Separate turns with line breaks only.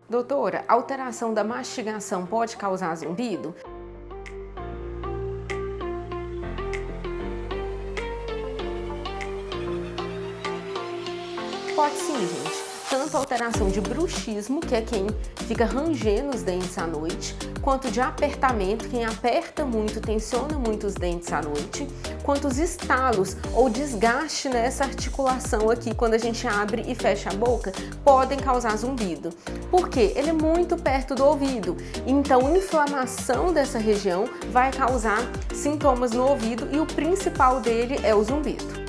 Doutora, alteração da mastigação pode causar zumbido? Pode sim, gente. Tanto alteração de bruxismo, que é quem fica rangendo os dentes à noite, quanto de apertamento, quem aperta muito, tensiona muito os dentes à noite, quanto os estalos ou desgaste nessa articulação aqui, quando a gente abre e fecha a boca, podem causar zumbido. Por quê? Ele é muito perto do ouvido, então inflamação dessa região vai causar sintomas no ouvido e o principal dele é o zumbido.